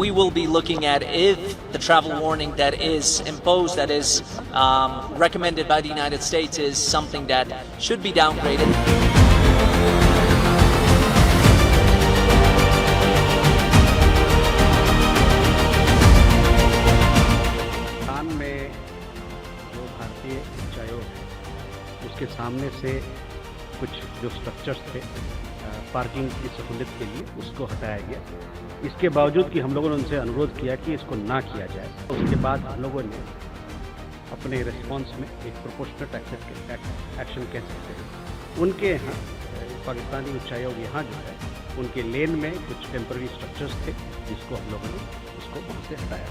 we will be looking at if the travel warning that is imposed, that is recommended by the United States, is something that should be downgraded. में जो भारतीय उच्चायोग है उसके सामने से कुछ जो स्ट्रक्चर्स थे पार्किंग की सहूलियत के लिए उसको हटाया गया। इसके बावजूद कि हम लोगों ने उनसे अनुरोध किया कि इसको ना किया जाए, उसके बाद हम लोगों ने अपने रिस्पांस में एक प्रोपोर्शनल एक्शन कह सकते हैं। उनके यहाँ पाकिस्तानी उच्चायोग यहाँ जो है उनके लेन में कुछ टेम्पररी स्ट्रक्चर्स थे जिसको हम लोगों ने उसको वहाँ से हटाया।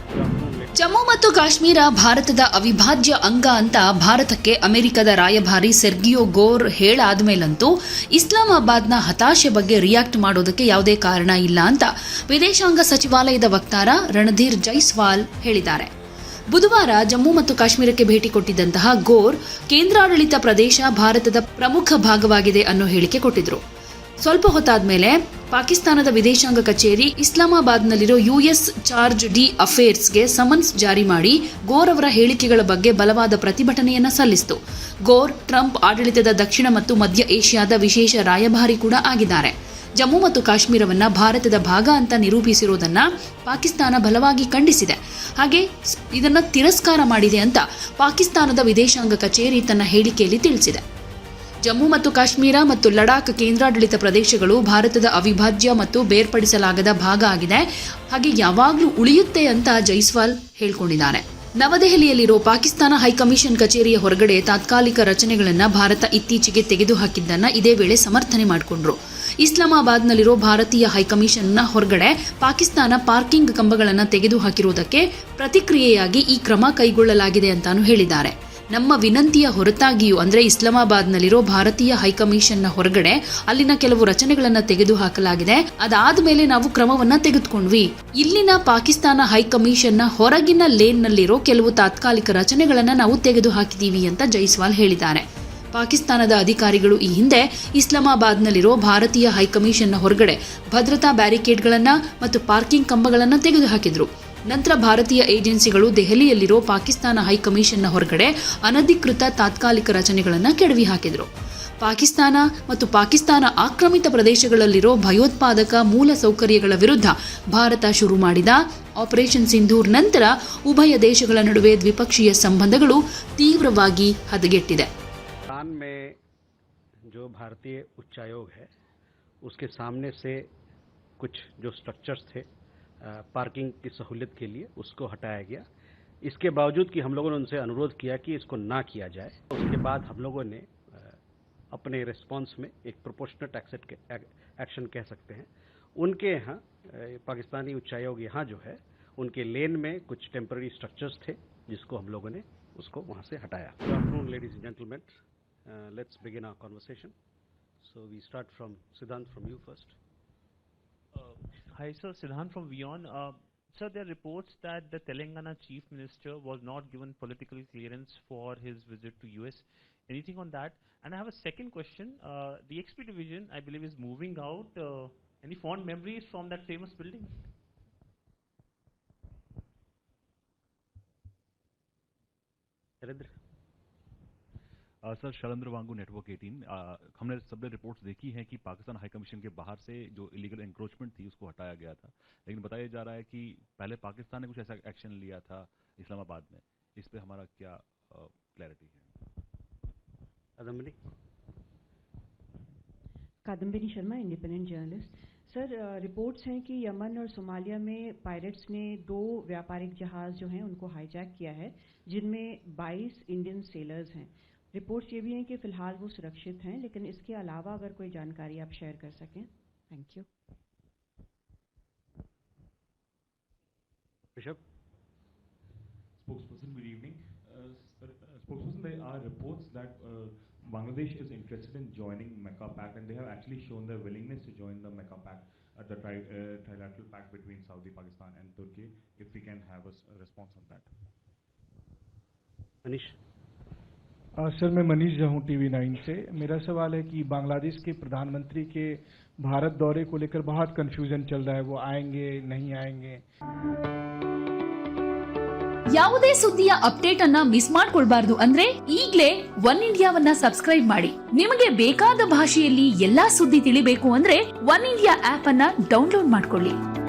ಜಮ್ಮು ಮತ್ತು ಕಾಶ್ಮೀರ ಭಾರತದ ಅವಿಭಾಜ್ಯ ಅಂಗ ಅಂತ ಭಾರತಕ್ಕೆ ಅಮೆರಿಕದ ರಾಯಭಾರಿ ಸೆರ್ಗಿಯೋ ಗೋರ್ ಹೇಳಾದ್ಮೇಲಂತೂ ಇಸ್ಲಾಮಾಬಾದ್ನ ಹತಾಶೆ ಬಗ್ಗೆ ರಿಯಾಕ್ಟ್ ಮಾಡೋದಕ್ಕೆ ಯಾವುದೇ ಕಾರಣ ಇಲ್ಲ ಅಂತ ವಿದೇಶಾಂಗ ಸಚಿವಾಲಯದ ವಕ್ತಾರ ರಣಧೀರ್ ಜೈಸ್ವಾಲ್ ಹೇಳಿದ್ದಾರೆ. ಬುಧವಾರ ಜಮ್ಮು ಮತ್ತು ಕಾಶ್ಮೀರಕ್ಕೆ ಭೇಟಿ ಕೊಟ್ಟಿದ್ದಂತಹ ಗೋರ್ ಕೇಂದ್ರಾಡಳಿತ ಪ್ರದೇಶ ಭಾರತದ ಪ್ರಮುಖ ಭಾಗವಾಗಿದೆ ಅನ್ನೋ ಹೇಳಿಕೆ ಕೊಟ್ಟಿದ್ರು. ಸ್ವಲ್ಪ ಹೊತ್ತಾದ್ಮೇಲೆ ಪಾಕಿಸ್ತಾನದ ವಿದೇಶಾಂಗ ಕಚೇರಿ ಇಸ್ಲಾಮಾಬಾದ್ನಲ್ಲಿರೋ ಯುಎಸ್ ಚಾರ್ಜ್ ಡಿ ಅಫೇರ್ಸ್ಗೆ ಸಮನ್ಸ್ ಜಾರಿ ಮಾಡಿ ಗೋರ್ ಅವರ ಹೇಳಿಕೆಗಳ ಬಗ್ಗೆ ಬಲವಾದ ಪ್ರತಿಭಟನೆಯನ್ನ ಸಲ್ಲಿಸಿತು. ಗೋರ್ ಟ್ರಂಪ್ ಆಡಳಿತದ ದಕ್ಷಿಣ ಮತ್ತು ಮಧ್ಯ ಏಷ್ಯಾದ ವಿಶೇಷ ರಾಯಭಾರಿ ಕೂಡ ಆಗಿದ್ದಾರೆ. ಜಮ್ಮು ಮತ್ತು ಕಾಶ್ಮೀರವನ್ನ ಭಾರತದ ಭಾಗ ಅಂತ ನಿರೂಪಿಸಿರೋದನ್ನ ಪಾಕಿಸ್ತಾನ ಬಲವಾಗಿ ಖಂಡಿಸಿದೆ. ಹಾಗೆ ಇದನ್ನ ತಿರಸ್ಕಾರ ಮಾಡಿದೆ ಅಂತ ಪಾಕಿಸ್ತಾನದ ವಿದೇಶಾಂಗ ಕಚೇರಿ ತನ್ನ ಹೇಳಿಕೆಯಲ್ಲಿ ತಿಳಿಸಿದೆ. ಜಮ್ಮು ಮತ್ತು ಕಾಶ್ಮೀರ ಮತ್ತು ಲಡಾಖ್ ಕೇಂದ್ರಾಡಳಿತ ಪ್ರದೇಶಗಳು ಭಾರತದ ಅವಿಭಾಜ್ಯ ಮತ್ತು ಬೇರ್ಪಡಿಸಲಾಗದ ಭಾಗ ಆಗಿದೆ, ಹಾಗೆ ಯಾವಾಗಲೂ ಉಳಿಯುತ್ತೆ ಅಂತ ಜೈಸ್ವಾಲ್ ಹೇಳಿಕೊಂಡಿದ್ದಾರೆ. ನವದೆಹಲಿಯಲ್ಲಿರೋ ಪಾಕಿಸ್ತಾನ ಹೈಕಮಿಷನ್ ಕಚೇರಿಯ ಹೊರಗಡೆ ತಾತ್ಕಾಲಿಕ ರಚನೆಗಳನ್ನು ಭಾರತ ಇತ್ತೀಚೆಗೆ ತೆಗೆದುಹಾಕಿದ್ದನ್ನ ಇದೇ ವೇಳೆ ಸಮರ್ಥನೆ ಮಾಡಿಕೊಂಡ್ರು. ಇಸ್ಲಾಮಾಬಾದ್ನಲ್ಲಿರೋ ಭಾರತೀಯ ಹೈಕಮಿಷನ್ನ ಹೊರಗಡೆ ಪಾಕಿಸ್ತಾನ ಪಾರ್ಕಿಂಗ್ ಕಂಬಗಳನ್ನು ತೆಗೆದುಹಾಕಿರುವುದಕ್ಕೆ ಪ್ರತಿಕ್ರಿಯೆಯಾಗಿ ಈ ಕ್ರಮ ಕೈಗೊಳ್ಳಲಾಗಿದೆ ಅಂತಾನು ಹೇಳಿದ್ದಾರೆ. ನಮ್ಮ ವಿನಂತಿಯ ಹೊರತಾಗಿಯೂ ಅಂದರೆ ಇಸ್ಲಾಮಾಬಾದ್ನಲ್ಲಿರೋ ಭಾರತೀಯ ಹೈಕಮಿಷನ್ನ ಹೊರಗಡೆ ಅಲ್ಲಿನ ಕೆಲವು ರಚನೆಗಳನ್ನು ತೆಗೆದುಹಾಕಲಾಗಿದೆ. ಅದಾದ ಮೇಲೆ ನಾವು ಕ್ರಮವನ್ನ ತೆಗೆದುಕೊಂಡ್ವಿ. ಇಲ್ಲಿನ ಪಾಕಿಸ್ತಾನ ಹೈಕಮಿಷನ್ನ ಹೊರಗಿನ ಲೇನ್ನಲ್ಲಿರೋ ಕೆಲವು ತಾತ್ಕಾಲಿಕ ರಚನೆಗಳನ್ನು ನಾವು ತೆಗೆದುಹಾಕಿದೀವಿ ಅಂತ ಜೈಸ್ವಾಲ್ ಹೇಳಿದ್ದಾರೆ. ಪಾಕಿಸ್ತಾನದ ಅಧಿಕಾರಿಗಳು ಈ ಹಿಂದೆ ಇಸ್ಲಾಮಾಬಾದ್ನಲ್ಲಿರೋ ಭಾರತೀಯ ಹೈಕಮಿಷನ್ನ ಹೊರಗಡೆ ಭದ್ರತಾ ಬ್ಯಾರಿಕೇಡ್ಗಳನ್ನು ಮತ್ತು ಪಾರ್ಕಿಂಗ್ ಕಂಬಗಳನ್ನು ತೆಗೆದುಹಾಕಿದ್ರು. ನಂತರ ಭಾರತೀಯ ಏಜೆನ್ಸಿಗಳು ದೆಹಲಿಯಲ್ಲಿರೋ ಪಾಕಿಸ್ತಾನ ಹೈಕಮಿಷನ್ನ ಹೊರಗಡೆ ಅನಧಿಕೃತ ತಾತ್ಕಾಲಿಕ ರಚನೆಗಳನ್ನು ಕೆಡವಿ ಹಾಕಿದ್ರು. ಪಾಕಿಸ್ತಾನ ಮತ್ತು ಪಾಕಿಸ್ತಾನ ಆಕ್ರಮಿತ ಪ್ರದೇಶಗಳಲ್ಲಿರೋ ಭಯೋತ್ಪಾದಕ ಮೂಲ ಸೌಕರ್ಯಗಳ ವಿರುದ್ಧ ಭಾರತ ಶುರು ಮಾಡಿದ ಆಪರೇಷನ್ ಸಿಂಧೂರ್ ನಂತರ ಉಭಯ ದೇಶಗಳ ನಡುವೆ ದ್ವಿಪಕ್ಷೀಯ ಸಂಬಂಧಗಳು ತೀವ್ರವಾಗಿ ಹದಗೆಟ್ಟಿದೆ. जो भारतीय उच्चायोग है उसके सामने से कुछ जो स्ट्रक्चर्स थे पार्किंग की सहूलियत के लिए उसको हटाया गया. इसके बावजूद कि हम लोगों ने उनसे अनुरोध किया कि इसको ना किया जाए, उसके बाद हम लोगों ने अपने रिस्पांस में एक प्रोपोर्शनल एक्शन कह सकते हैं. उनके यहाँ पाकिस्तानी उच्चायोग यहाँ जो है उनके लेन में कुछ टेम्पररी स्ट्रक्चर्स थे जिसको हम लोगों ने उसको वहाँ से हटाया. Good afternoon, ladies and gentlemen. Let's begin our conversation. So we start from Siddhant, from you first. Hi sir, Siddhant from WION. Sir, there are reports that the Telangana Chief Minister was not given political clearance for his visit to US. Anything on that? And I have a second question. The XP division, I believe, is moving out. Any fond memories from that famous building? Sir, Shailendra Wangu, network 18। हमने सबने reports देखी हैं कि Pakistan high commission के बाहर से जो illegal encroachment थी उसको हटाया गया था, लेकिन बताया जा रहा है कि पहले पाकिस्तान ने कुछ ऐसा एक्शन लिया था इस्लामाबाद में। इस पे हमारा क्या क्लैरिटी है? Kadambini Sharma, independent journalist. Sir, reports हैं कि यमन और सोमालिया में पायरेट्स ने 2 व्यापारिक जहाज जो हैं उनको हाईजैक किया है, जिनमें 22 इंडियन सेलर्स हैं। रिपोर्ट्स ये भी हैं कि फ़िलहाल वो सुरक्षित हैं, लेकिन इसके अलावा अगर कोई जानकारी आप शेयर कर सकें। Thank you. Bishop. Spokesperson, good evening. Spokesperson, there are reports that Bangladesh is interested in joining Mecca Pact, and they have actually shown their willingness to join the Mecca Pact, the trilateral pact between Saudi, Pakistan and Turkey. If we can have a response on that. Anish. Sir मैं मनीष झा हूँ TV9 से। मेरा सवाल है कि बांग्लादेश के प्रधानमंत्री के भारत दौरे को लेकर बहुत कंफ्यूजन चल रहा है, वो आएंगे नहीं आएंगे। ಯಾವುದೇ ಸುದ್ದಿಯ ಅಪ್ಡೇಟ್ ಅನ್ನ ಮಿಸ್ ಮಾಡ್ಕೊಳ್ಬಾರ್ದು ಅಂದ್ರೆ ಈಗ್ಲೇ ಒನ್ ಇಂಡಿಯಾವನ್ನ ಸಬ್ಸ್ಕ್ರೈಬ್ ಮಾಡಿ. ನಿಮಗೆ ಬೇಕಾದ ಭಾಷೆಯಲ್ಲಿ ಎಲ್ಲಾ ಸುದ್ದಿ ತಿಳಿಬೇಕು ಅಂದ್ರೆ ಒನ್ ಇಂಡಿಯಾ ಆಪ್ ಅನ್ನ ಡೌನ್ಲೋಡ್ ಮಾಡ್ಕೊಳ್ಳಿ.